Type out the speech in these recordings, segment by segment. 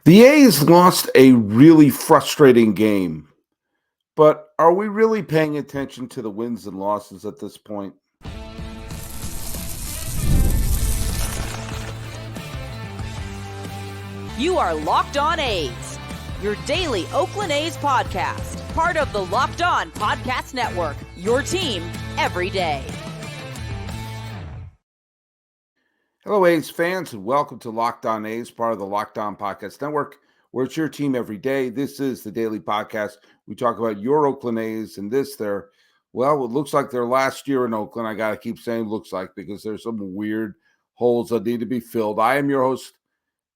The A's lost a really frustrating game, but are we really paying attention to the wins and losses at this point? You are Locked On A's, your daily Oakland A's podcast, part of the Locked On Podcast Network, your team every day. Hello, A's fans, and welcome to Locked On A's, part of the Locked On Podcast Network, where it's your team every day. This is the daily podcast. We talk about your Oakland A's and it looks like their last year in Oakland. I got to keep saying looks like because there's some weird holes that need to be filled. I am your host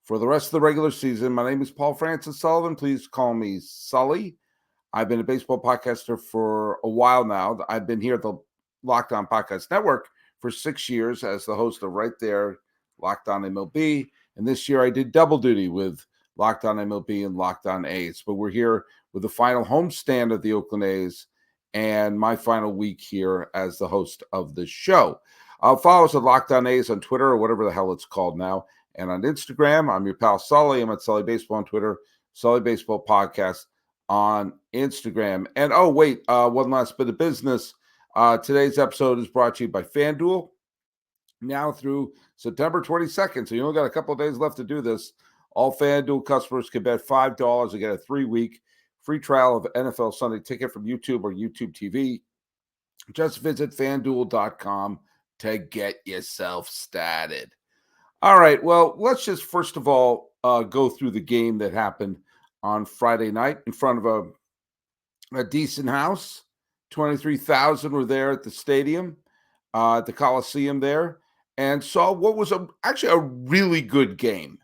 for the rest of the regular season. My name is Paul Francis Sullivan. Please call me Sully. I've been a baseball podcaster for a while now. I've been here at the Locked On Podcast Network for 6 years as the host of Right There, Locked On MLB. And this year I did double duty with Locked On MLB and Locked On A's. But we're here with the final homestand of the Oakland A's and my final week here as the host of the show. Follow us at Locked On A's on Twitter or whatever the hell it's called now. And on Instagram, I'm your pal Sully. I'm at Sully Baseball on Twitter, Sully Baseball Podcast on Instagram. And one last bit of business. Today's episode is brought to you by FanDuel. Now through September 22nd, so you only got a couple of days left to do this. All FanDuel customers can bet $5 and get a 3-week free trial of NFL Sunday Ticket from YouTube or YouTube TV. Just visit FanDuel.com to get yourself started. All right, well, let's just first of all go through the game that happened on Friday night in front of a decent house. 23,000 were there at the stadium, at the Coliseum there, and saw what was actually a really good game.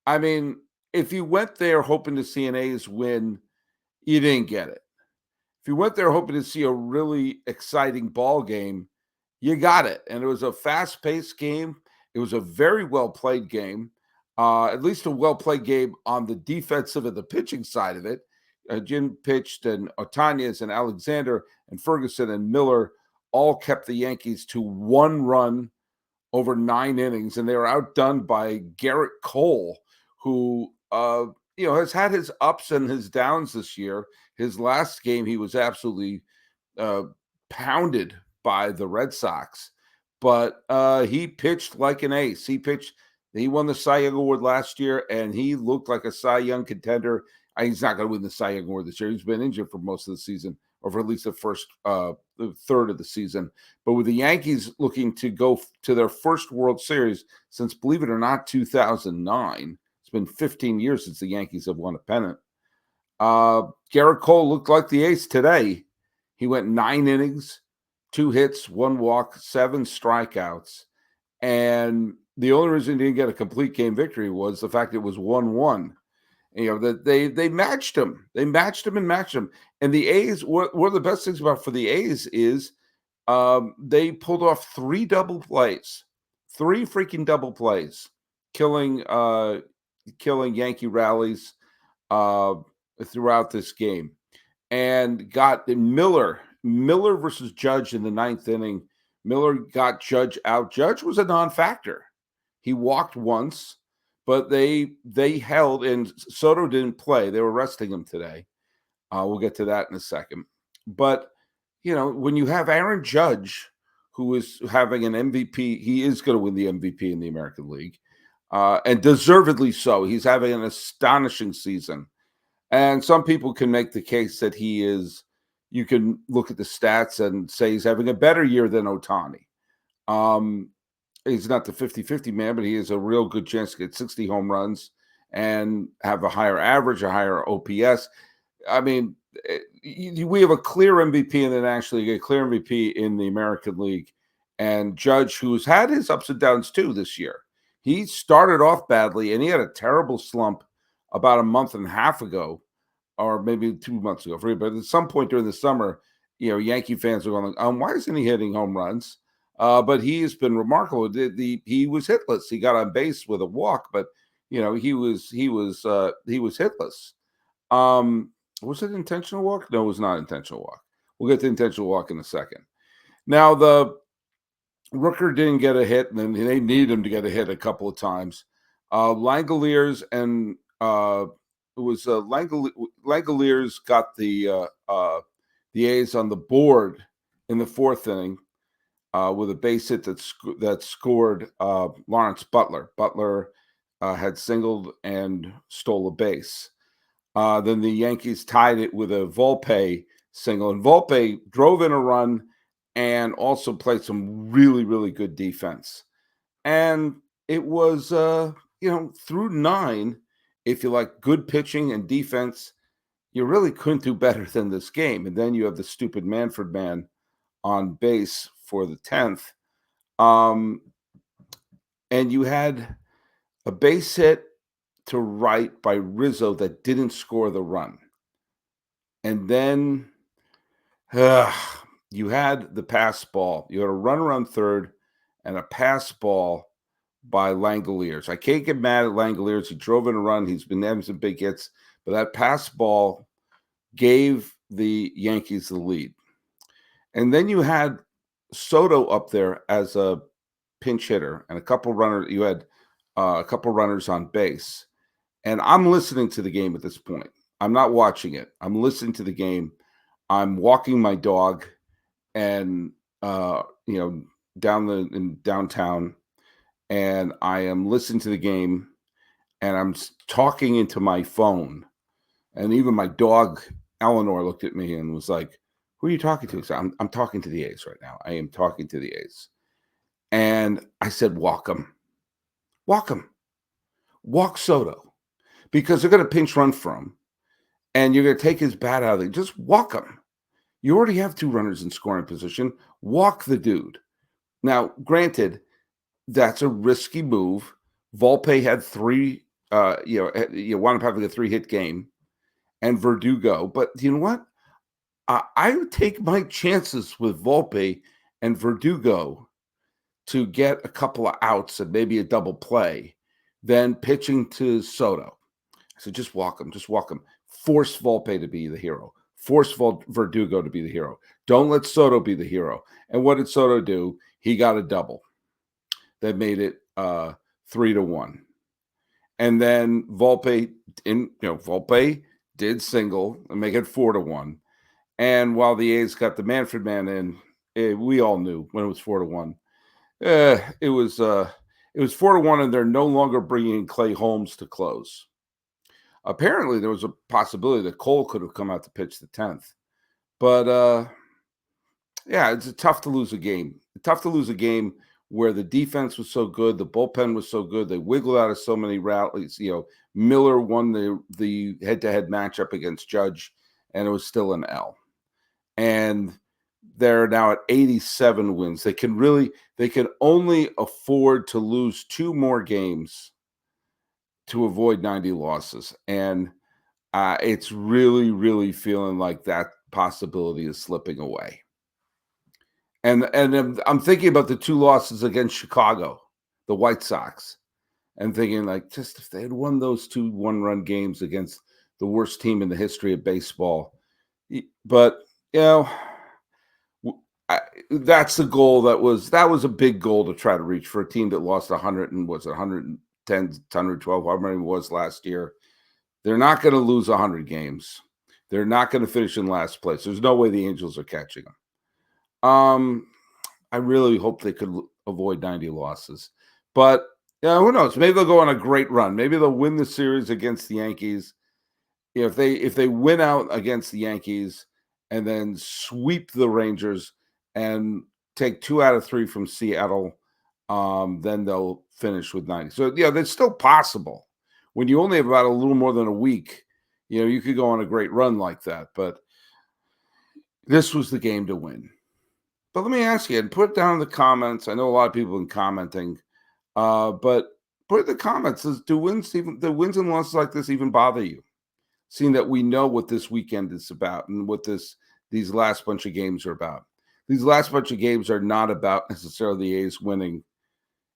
I mean, if you went there hoping to see an A's win, you didn't get it. If you went there hoping to see a really exciting ball game, you got it. And it was a fast-paced game. It was a very well-played game, at least a well-played game on the defensive and the pitching side of it. Jim pitched, and Otanez and Alexander and Ferguson and Miller all kept the Yankees to one run over 9 innings, and they were outdone by Gerrit Cole, who has had his ups and his downs this year. His last game, he was absolutely pounded by the Red Sox, but he pitched like an ace. He won the Cy Young Award last year, and he looked like a Cy Young contender. He's not going to win the Cy Young Award this year. He's been injured for most of the season, or for at least the first third of the season. But with the Yankees looking to go to their first World Series since, believe it or not, 2009. It's been 15 years since the Yankees have won a pennant. Gerrit Cole looked like the ace today. He went 9 innings, 2 hits, 1 walk, 7 strikeouts. And the only reason he didn't get a complete game victory was the fact it was 1-1. That they matched him. They matched him. And the A's, one of the best things about for the A's is they pulled off 3 double plays, 3 freaking double plays, killing Yankee rallies throughout this game, and got Miller versus Judge in the 9th inning. Miller got Judge out. Judge was a non-factor. He walked once. But they held, and Soto didn't play. They were resting him today. We'll get to that in a second. But, when you have Aaron Judge, who is having an MVP, he is going to win the MVP in the American League, and deservedly so. He's having an astonishing season. And some people can make the case that he is, you can look at the stats and say he's having a better year than Ohtani. He's not the 50-50 man, but he has a real good chance to get 60 home runs and have a higher average, a higher OPS. I mean, we have a clear MVP in the National League, a clear MVP in the American League. And Judge, who's had his ups and downs too this year, he started off badly, and he had a terrible slump about a month and a half ago, or maybe 2 months ago. But at some point during the summer, Yankee fans are going, why isn't he hitting home runs? But he has been remarkable. He was hitless. He got on base with a walk, but he was hitless. Was it intentional walk? No, it was not intentional walk. We'll get to intentional walk in a second. Now the Rooker didn't get a hit, and then they need him to get a hit a couple of times. Langoliers and it was Langoliers got the A's on the board in the fourth inning with a base hit that scored Lawrence Butler. Butler had singled and stole a base. Then the Yankees tied it with a Volpe single, and Volpe drove in a run and also played some really, really good defense. And it was, through 9, if you like good pitching and defense, you really couldn't do better than this game. And then you have the stupid Manfred man on base for the 10th. And you had a base hit to right by Rizzo that didn't score the run. And then you had the pass ball. You had a runner on third and a pass ball by Langoliers. I can't get mad at Langoliers. He drove in a run. He's been having some big hits. But that pass ball gave the Yankees the lead. And then you had Soto up there as a pinch hitter and a couple runners. You had a couple runners on base. And I'm listening to the game at this point. I'm not watching it. I'm listening to the game. I'm walking my dog and, downtown, and I am listening to the game, and I'm talking into my phone. And even my dog, Eleanor, looked at me and was like, "Who are you talking to?" So I'm talking to the A's right now. I am talking to the A's. And I said, walk him. Walk him. Walk Soto. Because they're going to pinch run for him. And you're going to take his bat out of there. Just walk him. You already have 2 runners in scoring position. Walk the dude. Now, granted, that's a risky move. Volpe had 3, you wound up having a 3-hit game, and Verdugo. But you know what? I would take my chances with Volpe and Verdugo to get a couple of outs and maybe a double play than pitching to Soto. So just walk him. Just walk him. Force Volpe to be the hero. Force Verdugo to be the hero. Don't let Soto be the hero. And what did Soto do? He got a double that made it 3-1. And then Volpe did single and make it 4-1. And while the A's got the Manfred man in, we all knew when it was 4-1. It was 4-1, and they're no longer bringing Clay Holmes to close. Apparently, there was a possibility that Cole could have come out to pitch the 10th. But, it's tough to lose a game. Tough to lose a game where the defense was so good, the bullpen was so good, they wiggled out of so many rallies. Miller won the head-to-head matchup against Judge, and it was still an L. And they're now at 87 wins. They can only afford to lose 2 more games to avoid 90 losses. And it's really, really feeling like that possibility is slipping away. And I'm thinking about the 2 losses against Chicago, the White Sox, and thinking like, just if they had won those 2 one-run games against the worst team in the history of baseball. But, that's the goal. That was a big goal to try to reach for a team that lost 100 and was 110, 112, however many it was last year. They're not going to lose 100 games. They're not going to finish in last place. There's no way the Angels are catching them. I really hope they could avoid 90 losses. But who knows? Maybe they'll go on a great run. Maybe they'll win the series against the Yankees. If they win out against the Yankees and then sweep the Rangers and take 2 out of 3 from Seattle, then they'll finish with 90. So, that's still possible. When you only have about a little more than a week, you could go on a great run like that. But this was the game to win. But let me ask you, and put it down in the comments. I know a lot of people have been commenting, but put in the comments, do wins and losses like this even bother you? Seeing that we know what this weekend is about and what these last bunch of games are about. These last bunch of games are not about necessarily the A's winning.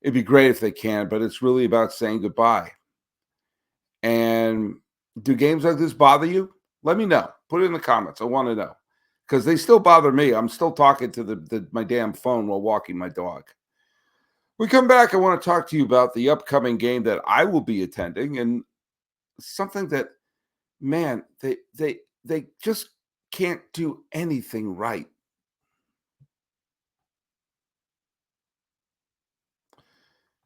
It'd be great if they can, but it's really about saying goodbye. And do games like this bother you? Let me know. Put it in the comments. I want to know. Because they still bother me. I'm still talking to my damn phone while walking my dog. When we come back, I want to talk to you about the upcoming game that I will be attending. And something that, man, they just can't do anything right.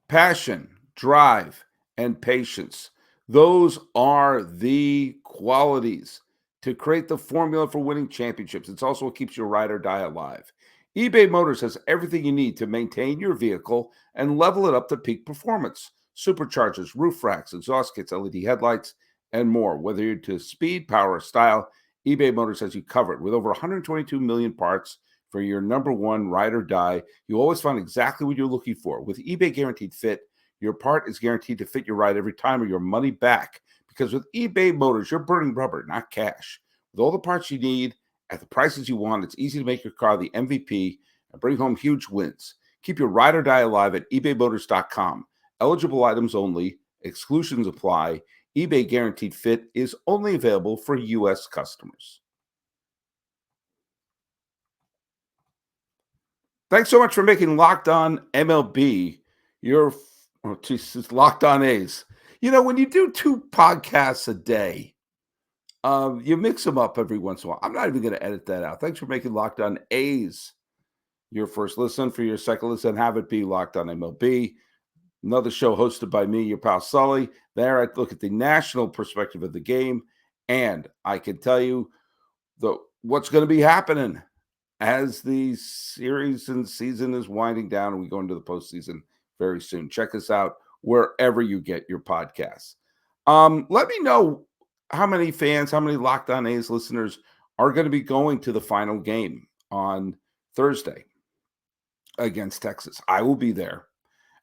Passion, drive, and patience. Those are the qualities to create the formula for winning championships. It's also what keeps your ride or die alive. eBay Motors has everything you need to maintain your vehicle and level it up to peak performance. Superchargers, roof racks, exhaust kits, LED headlights, and more. Whether you're into speed, power, or style, eBay Motors has you covered. With over 122 million parts for your number one ride or die, you always find exactly what you're looking for. With eBay Guaranteed Fit, your part is guaranteed to fit your ride every time or your money back. Because with eBay Motors, you're burning rubber, not cash. With all the parts you need at the prices you want, it's easy to make your car the MVP and bring home huge wins. Keep your ride or die alive at ebaymotors.com. Eligible items only, exclusions apply. eBay Guaranteed Fit is only available for U.S. customers. Thanks so much for making Locked On MLB your, Locked On A's. You know, when you do two podcasts a day, you mix them up every once in a while. I'm not even going to edit that out. Thanks for making Locked On A's your first listen. For your second listen, have it be Locked On MLB. Another show hosted by me, your pal Sully. There I look at the national perspective of the game, and I can tell you what's going to be happening as the series and season is winding down and we go into the postseason very soon. Check us out wherever you get your podcasts. Let me know how many fans, how many Locked On A's listeners are going to be going to the final game on Thursday against Texas. I will be there.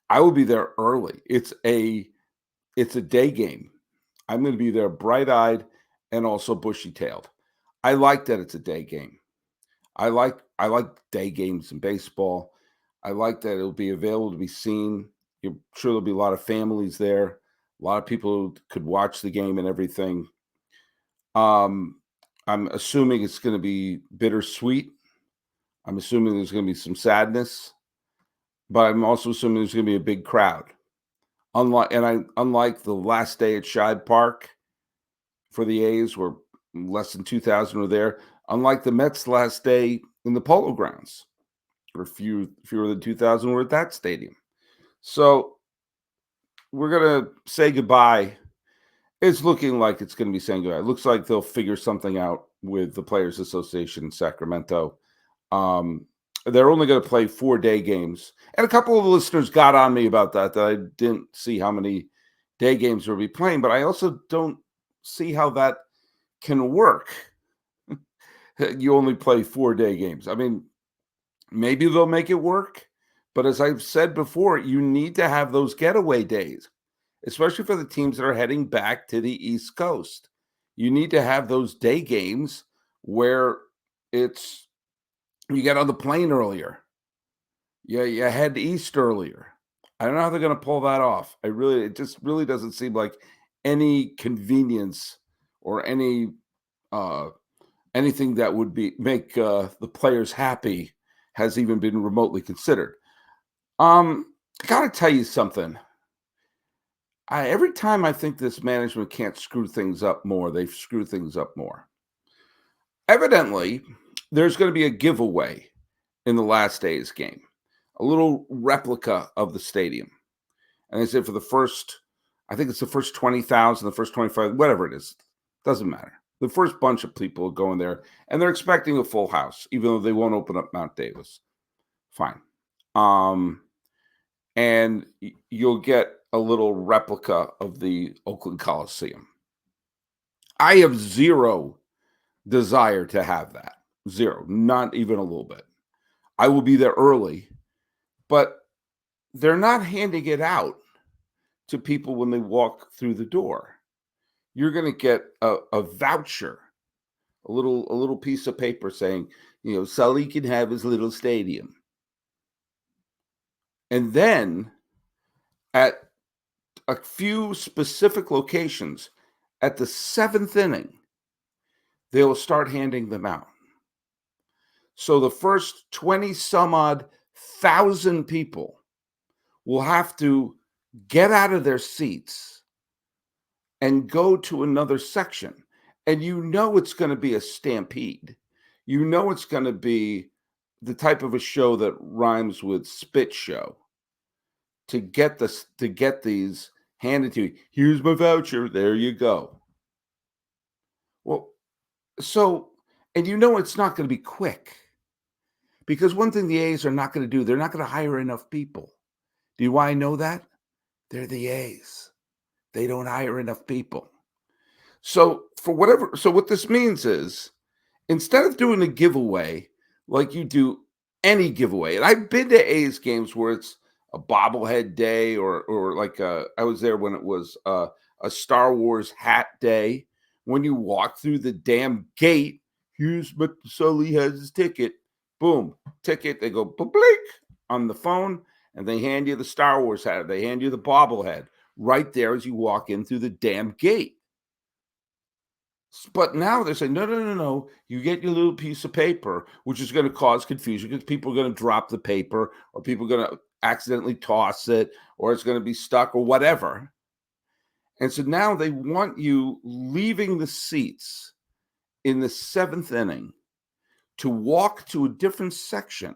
I will be there early. It's a day game. I'm going to be there bright-eyed and also bushy-tailed. I like that it's a day game. I like day games in baseball. I like that it'll be available to be seen. You're sure there'll be a lot of families there. A lot of people who could watch the game and everything. I'm assuming it's going to be bittersweet. I'm assuming there's going to be some sadness, but I'm also assuming there's going to be a big crowd. Unlike the last day at Shibe Park for the A's, where less than 2,000 were there. Unlike the Mets last day in the Polo Grounds, where fewer than 2,000 were at that stadium. So we're going to say goodbye. It's looking like it's going to be saying goodbye. It looks like they'll figure something out with the Players Association in Sacramento. They're only going to play 4-day games. And a couple of listeners got on me about that I didn't see how many day games we'll be playing, but I also don't see how that can work. You only play 4-day games. I mean, maybe they'll make it work, but as I've said before, you need to have those getaway days, especially for the teams that are heading back to the East Coast. You need to have those day games where you get on the plane earlier. You head east earlier. I don't know how they're going to pull that off. It just really doesn't seem like any convenience or anything that would make the players happy has even been remotely considered. I got to tell you something. Every time I think this management can't screw things up more, they screw things up more. Evidently, there's going to be a giveaway in the last day's game, a little replica of the stadium. And they said for the first, I think it's the first 20,000, the first 25, whatever it is, doesn't matter. The first bunch of people going there, and they're expecting a full house, even though they won't open up Mount Davis. Fine. And you'll get a little replica of the Oakland Coliseum. I have zero desire to have that. Zero, not even a little bit. I will be there early, but they're not handing it out to people when they walk through the door. You're going to get a voucher, a little piece of paper saying, Sully can have his little stadium. And then at a few specific locations, at the 7th inning, they will start handing them out. So the first 20 some odd thousand people will have to get out of their seats and go to another section. And you know it's going to be a stampede. You know it's going to be the type of a show that rhymes with spit show to get these handed to you. Here's my voucher. There you go. Well, so, and you know it's not going to be quick because one thing the A's are not going to do, they're not going to hire enough people. Do you know why I know that? They're the A's. They don't hire enough people. So what this means is instead of doing a giveaway like you do any giveaway, and I've been to A's games where it's a bobblehead day or like I was there when it was a Star Wars hat day. When you walk through the damn gate, here's Mr. Sully has his ticket. Boom, ticket. They go blink on the phone, and they hand you the Star Wars hat. They hand you the bobblehead right there as you walk in through the damn gate. But now they're saying, no. You get your little piece of paper, which is going to cause confusion because people are going to drop the paper or people are going to accidentally toss it or it's going to be stuck or whatever. And so now they want you leaving the seats in the seventh inning to walk to a different section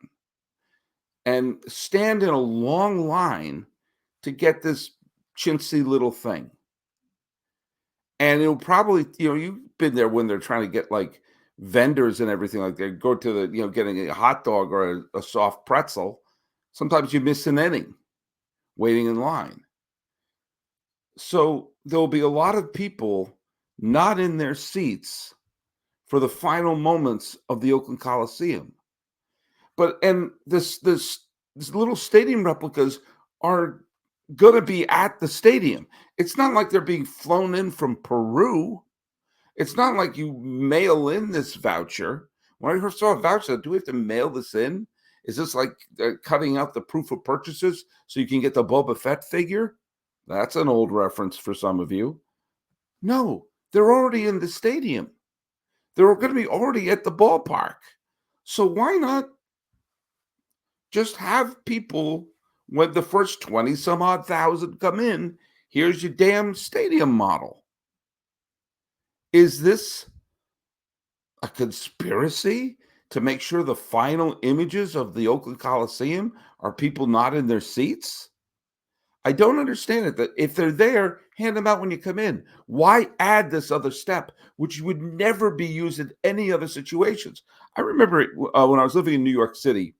and stand in a long line to get this chintzy little thing. And it'll probably, you've been there when they're trying to get like vendors and everything like that. Go to the, getting a hot dog or a soft pretzel. Sometimes you miss an inning waiting in line. So there'll be a lot of people not in their seats for the final moments of the Oakland Coliseum. And this little stadium replicas are going to be at the stadium. It's not like they're being flown in from Peru. It's not like you mail in this voucher. When I first saw a voucher, do we have to mail this in? Is this like cutting out the proof of purchases so you can get the Boba Fett figure? That's an old reference for some of you. No, they're already in the stadium. They're going to be already at the ballpark. So why not just have people, when the first 20 some odd thousand come in, here's your damn stadium model. Is this a conspiracy to make sure the final images of the Oakland Coliseum are people not in their seats? I don't understand it. That if they're there, hand them out when you come in. Why add this other step, which would never be used in any other situations? I remember when I was living in New York City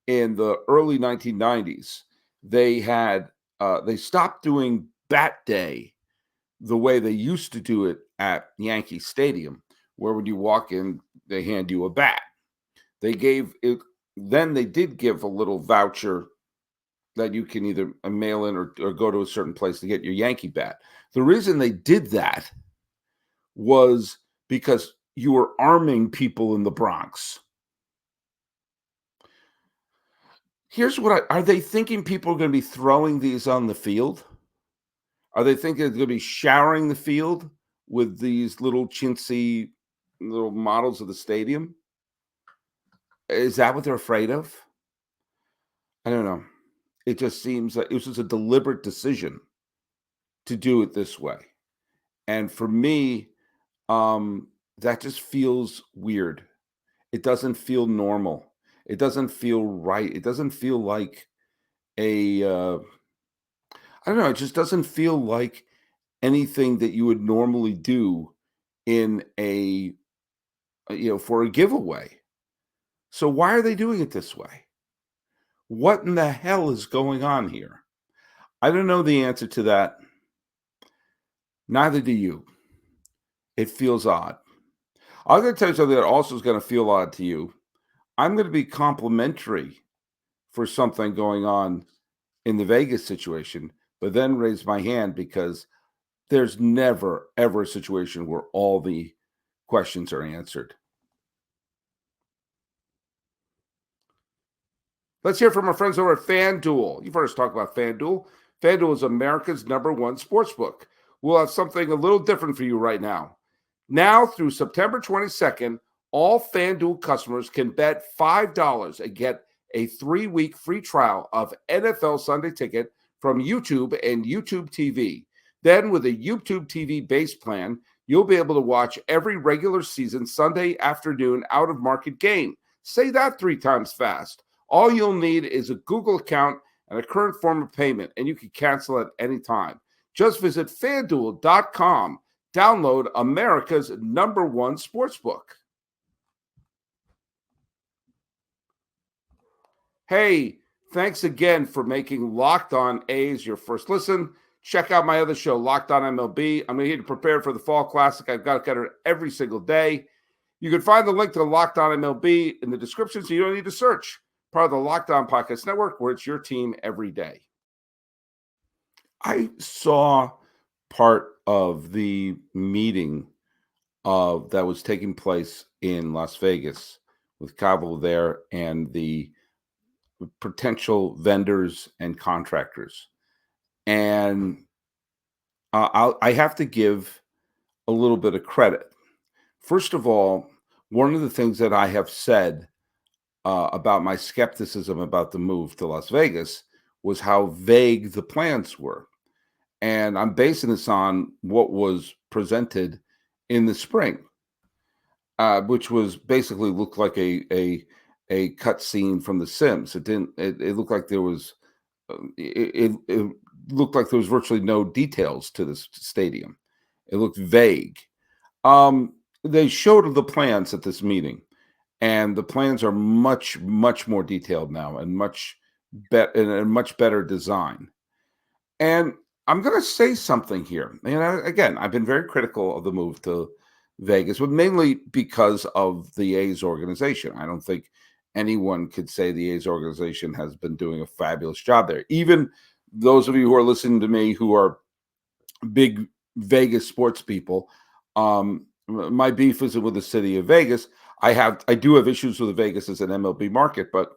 in the early 1990s, they stopped doing Bat Day the way they used to do it at Yankee Stadium, where when you walk in, they hand you a bat. They did give a little voucher that you can either mail in or go to a certain place to get your Yankee bat. The reason they did that was because you were arming people in the Bronx. Here's are they thinking people are going to be throwing these on the field? Are they thinking they're going to be showering the field with these little chintzy little models of the stadium? Is that what they're afraid of? I don't know. It just seems like it was just a deliberate decision to do it this way. And for me, that just feels weird. It doesn't feel normal. It doesn't feel right. It doesn't feel like I don't know. It just doesn't feel like anything that you would normally do in for a giveaway. So why are they doing it this way? What in the hell is going on here? I don't know the answer to that. Neither do you. It feels odd. I'm going to tell you something that also is going to feel odd to you. I'm going to be complimentary for something going on in the Vegas situation, but then raise my hand because there's never, ever a situation where all the questions are answered. Let's hear from our friends over at FanDuel. You've heard us talk about FanDuel. FanDuel is America's #1 sportsbook. We'll have something a little different for you right now. Now through September 22nd, all FanDuel customers can bet $5 and get a 3-week free trial of NFL Sunday Ticket from YouTube and YouTube TV. Then with a YouTube TV base plan, you'll be able to watch every regular season Sunday afternoon out of market game. Say that 3 times fast. All you'll need is a Google account and a current form of payment, and you can cancel at any time. Just visit FanDuel.com. Download America's #1 sportsbook. Hey, thanks again for making Locked On A's your first listen. Check out my other show, Locked On MLB. I'm here to prepare for the Fall Classic. I've got it every single day. You can find the link to Locked On MLB in the description, so you don't need to search. Part of the Locked On Podcast Network, where it's your team every day. I saw part of the meeting that was taking place in Las Vegas with Cabo there and the potential vendors and contractors. And I have to give a little bit of credit. First of all, one of the things that I have said about my skepticism about the move to Las Vegas was how vague the plans were. And I'm basing this on what was presented in the spring, which was basically looked like a cut scene from The Sims. It didn't. It looked like there was. It looked like there was virtually no details to this stadium. It looked vague. They showed the plans at this meeting, and the plans are much more detailed now and much better design. And I'm going to say something here. Again, I've been very critical of the move to Vegas, but mainly because of the A's organization. I don't think anyone could say the A's organization has been doing a fabulous job there. Even those of you who are listening to me who are big Vegas sports people, my beef isn't with the city of Vegas. I do have issues with Vegas as an MLB market, but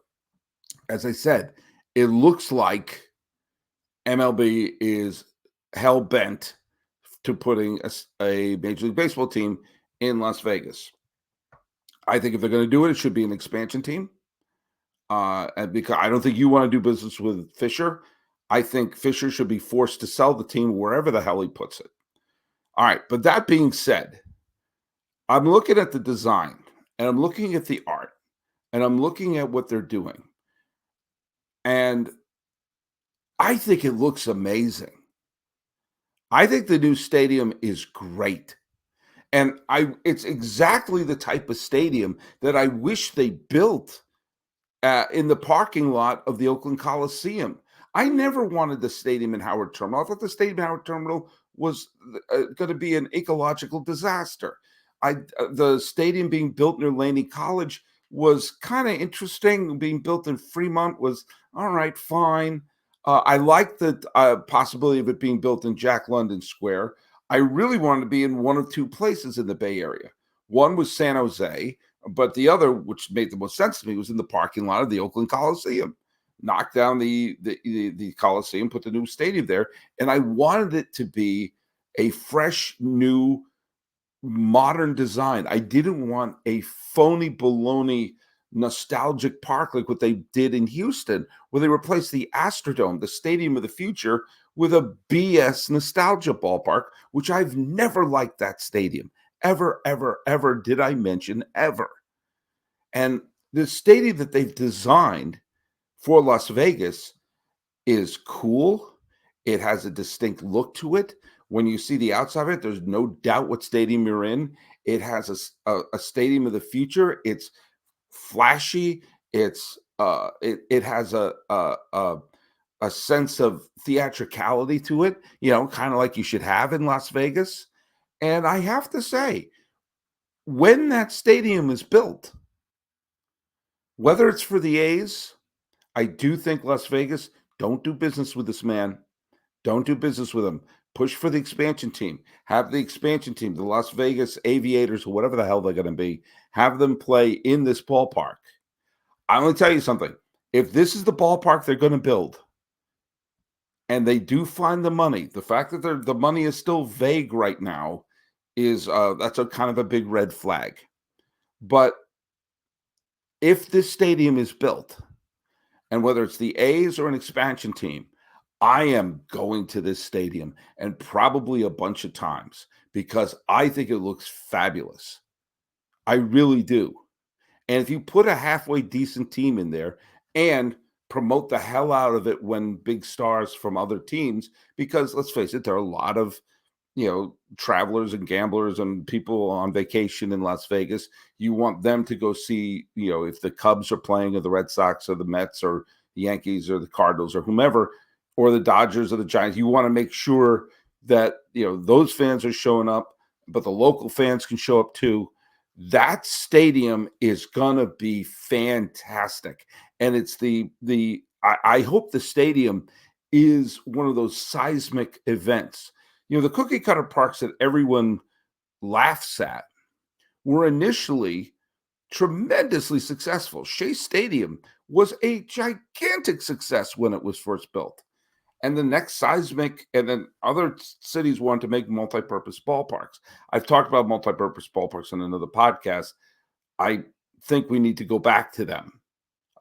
as I said, it looks like MLB is hell-bent to putting a Major League Baseball team in Las Vegas. I think if they're going to do it, it should be an expansion team. And because I don't think you want to do business with Fisher. I think Fisher should be forced to sell the team wherever the hell he puts it. All right, but that being said, I'm looking at the design, and I'm looking at the art, and I'm looking at what they're doing. And I think it looks amazing. I think the new stadium is great. And it's exactly the type of stadium that I wish they built in the parking lot of the Oakland Coliseum. I never wanted the stadium in Howard Terminal. I thought the stadium in Howard Terminal was going to be an ecological disaster. The stadium being built near Laney College was kind of interesting. Being built in Fremont was all right, fine. I like the possibility of it being built in Jack London Square. I really wanted to be in one of two places in the Bay Area. One was San Jose, but the other, which made the most sense to me, was in the parking lot of the Oakland Coliseum. Knock down the Coliseum, put the new stadium there, and I wanted it to be a fresh, new, modern design. I didn't want a phony baloney nostalgic park like what they did in Houston, where they replaced the Astrodome, the stadium of the future, with a BS nostalgia ballpark, which I've never liked that stadium. Ever did I mention ever. And the stadium that they've designed for Las Vegas is cool. It has a distinct look to it. When you see the outside of it, there's no doubt what stadium you're in. It has a stadium of the future. It's flashy. It has a sense of theatricality to it, kind of like you should have in Las Vegas. And I have to say, when that stadium is built, whether it's for the A's, I do think Las Vegas, don't do business with this man. Don't do business with him. Push for the expansion team. Have the expansion team, the Las Vegas Aviators, or whatever the hell they're going to be, have them play in this ballpark. I'm going to tell you something. If this is the ballpark they're going to build, and they do find the money, the fact that the money is still vague right now is that's a kind of a big red flag. But if this stadium is built, and whether it's the A's or an expansion team, I am going to this stadium and probably a bunch of times because I think it looks fabulous. I really do. And if you put a halfway decent team in there and promote the hell out of it when big stars from other teams, because let's face it, there are a lot of travelers and gamblers and people on vacation in Las Vegas. You want them to go see, if the Cubs are playing or the Red Sox or the Mets or the Yankees or the Cardinals or whomever, or the Dodgers or the Giants. You want to make sure that, those fans are showing up, but the local fans can show up too. That stadium is going to be fantastic. And it's I hope the stadium is one of those seismic events. The cookie cutter parks that everyone laughs at were initially tremendously successful. Shea Stadium was a gigantic success when it was first built. And the next seismic, and then other cities want to make multi-purpose ballparks. I've talked about multi-purpose ballparks in another podcast. I think we need to go back to them.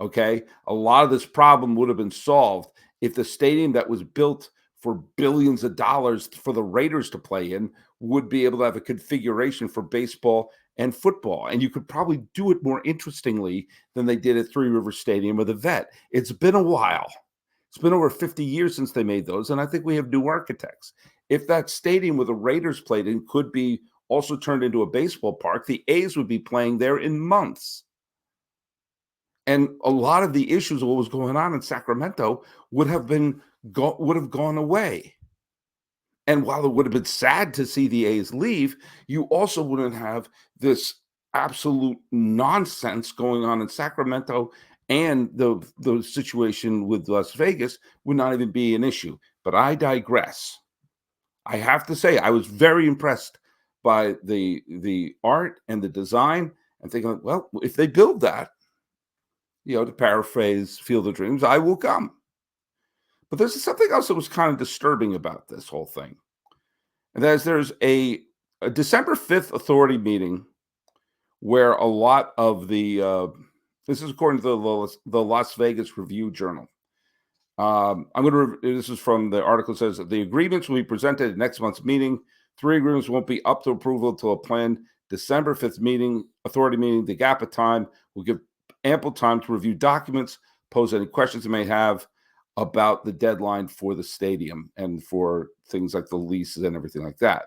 Okay. A lot of this problem would have been solved if the stadium that was built for billions of dollars for the Raiders to play in would be able to have a configuration for baseball and football. And you could probably do it more interestingly than they did at Three Rivers Stadium or the Vet. It's been a while. It's been over 50 years since they made those. And I think we have new architects. If that stadium where the Raiders played in could be also turned into a baseball park, the A's would be playing there in months. And a lot of the issues of what was going on in Sacramento would have gone away. And while it would have been sad to see the A's leave, you also wouldn't have this absolute nonsense going on in Sacramento, and the situation with Las Vegas would not even be an issue. But I digress. I have to say, I was very impressed by the art and the design, and thinking, well, if they build that, to paraphrase Field of Dreams, I will come. But there's something else that was kind of disturbing about this whole thing. And that is there's a December 5th authority meeting where a lot of this is according to the Las Vegas Review Journal. This is from the article. It says that the agreements will be presented at next month's meeting. 3 agreements won't be up to approval until a planned December 5th authority meeting. The gap of time will give ample time to review documents, pose any questions you may have about the deadline for the stadium and for things like the leases and everything like that.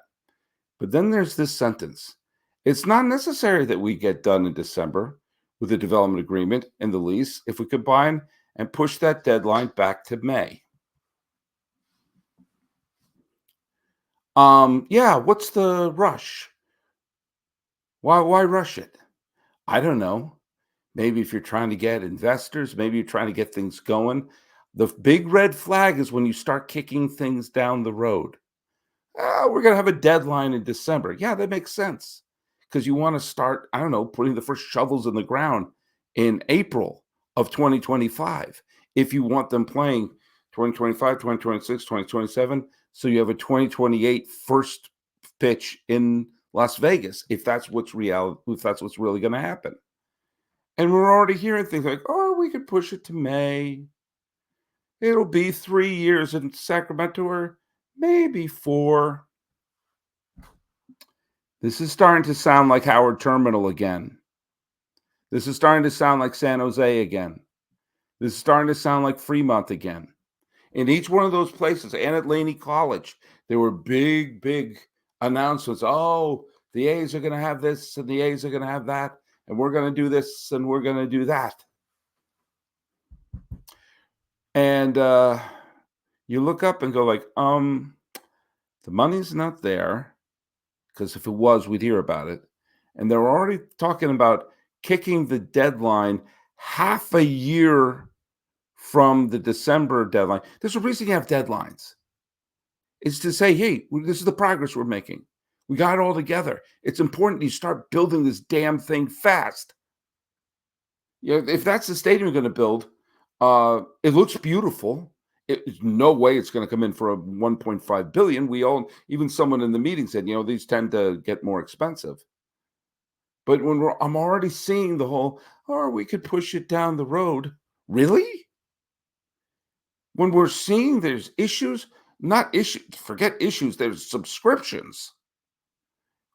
But then there's this sentence. It's not necessary that we get done in December with the development agreement and the lease if we combine and push that deadline back to May. What's the rush? Why rush it? I don't know. Maybe if you're trying to get investors, maybe you're trying to get things going. The big red flag is when you start kicking things down the road. We're going to have a deadline in December. Yeah, that makes sense. Because you want to start, I don't know, putting the first shovels in the ground in April of 2025. If you want them playing 2025, 2026, 2027. So you have a 2028 first pitch in Las Vegas, if that's what's really going to happen. And we're already hearing things like, oh, we could push it to May. It'll be 3 years in Sacramento, or maybe 4. This is starting to sound like Howard Terminal again. This is starting to sound like San Jose again. This is starting to sound like Fremont again. In each one of those places, and at Laney College, there were big, big announcements. Oh, the A's are going to have this, and the A's are going to have that, and we're going to do this, and we're going to do that. And you look up and go like, the money's not there, because if it was, we'd hear about it. And they're already talking about kicking the deadline half a year from the December deadline. There's a reason you have deadlines. It's to say, hey, this is the progress we're making. We got it all together. It's important you start building this damn thing fast. If that's the stadium you're going to build, it looks beautiful. There's no way it's going to come in for a 1.5 billion. Even someone in the meeting said, these tend to get more expensive. But I'm already seeing the whole, we could push it down the road. Really? when we're seeing there's issues, not issues, forget issues, there's subscriptions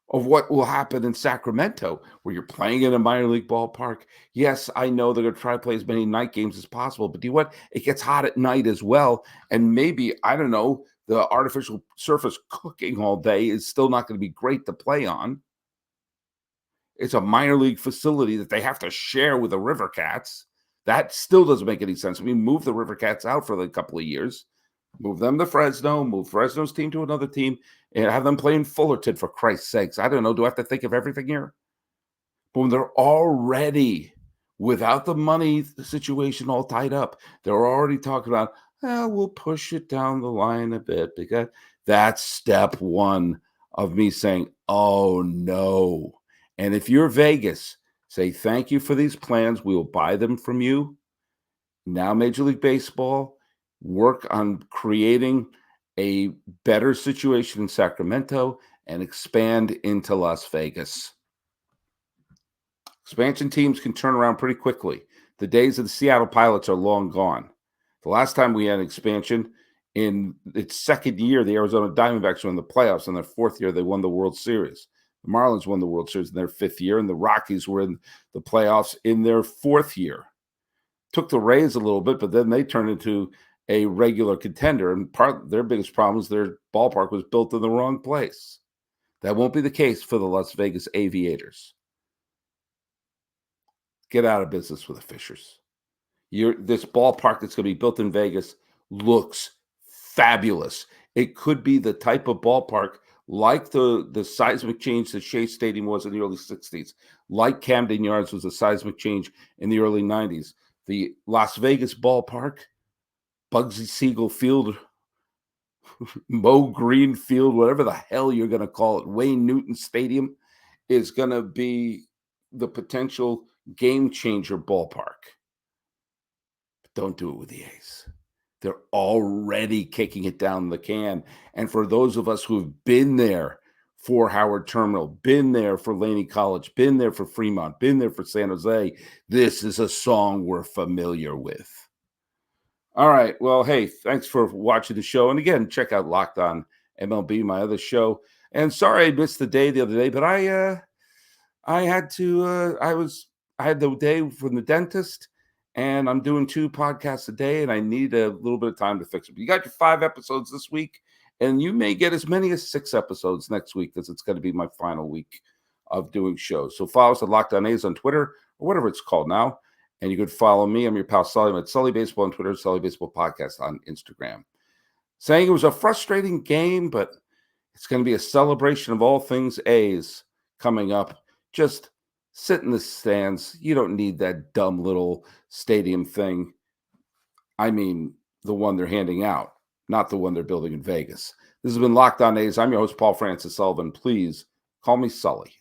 of what will happen in Sacramento, where you're playing in a minor league ballpark. Yes, I know they're going to try to play as many night games as possible, but do you know what? It gets hot at night as well. And maybe, I don't know, the artificial surface cooking all day is still not going to be great to play on. It's a minor league facility that they have to share with the River Cats. That still doesn't make any sense. I mean, move the River Cats out for a couple of years, move them to Fresno, move Fresno's team to another team, and have them play in Fullerton, for Christ's sakes. I don't know. Do I have to think of everything here? But when they're already, without the money situation all tied up, they're already talking about, we'll push it down the line a bit, because that's step one of me saying, oh, no. And if you're Vegas, say, thank you for these plans. We will buy them from you. Now, Major League Baseball, work on creating a better situation in Sacramento and expand into Las Vegas. Expansion teams can turn around pretty quickly. The days of the Seattle Pilots are long gone. The last time we had an expansion, in its second year, the Arizona Diamondbacks were in the playoffs. In their fourth year, they won the World Series. The Marlins won the World Series in their fifth year, and the Rockies were in the playoffs in their fourth year. Took the Rays a little bit, but then they turned into a regular contender. And their biggest problem is their ballpark was built in the wrong place. That won't be the case for the Las Vegas Aviators. Get out of business with the Fishers. This ballpark that's going to be built in Vegas looks fabulous. It could be the type of ballpark like the seismic change that Shea Stadium was in the early 60s, like Camden Yards was a seismic change in the early 90s. The Las Vegas ballpark, Bugsy Siegel Field, Mo Green Field, whatever the hell you're going to call it, Wayne Newton Stadium, is going to be the potential game changer ballpark. But don't do it with the A's. They're already kicking it down the can. And for those of us who've been there for Howard Terminal, been there for Laney College, been there for Fremont, been there for San Jose, this is a song we're familiar with. All right. Well, hey, thanks for watching the show. And again, check out Locked On MLB, my other show. And sorry I missed the day the other day, but I had the day from the dentist, and I'm doing 2 podcasts a day, and I need a little bit of time to fix it. But you got your 5 episodes this week, and you may get as many as 6 episodes next week, because it's going to be my final week of doing shows. So follow us at Locked On A's on Twitter, or whatever it's called now. And you could follow me. I'm your pal Sully. I'm at Sully Baseball on Twitter, Sully Baseball Podcast on Instagram. Saying it was a frustrating game, but it's going to be a celebration of all things A's coming up. Just sit in the stands. You don't need that dumb little stadium thing. I mean, the one they're handing out, not the one they're building in Vegas. This has been Locked On A's. I'm your host, Paul Francis Sullivan. Please call me Sully.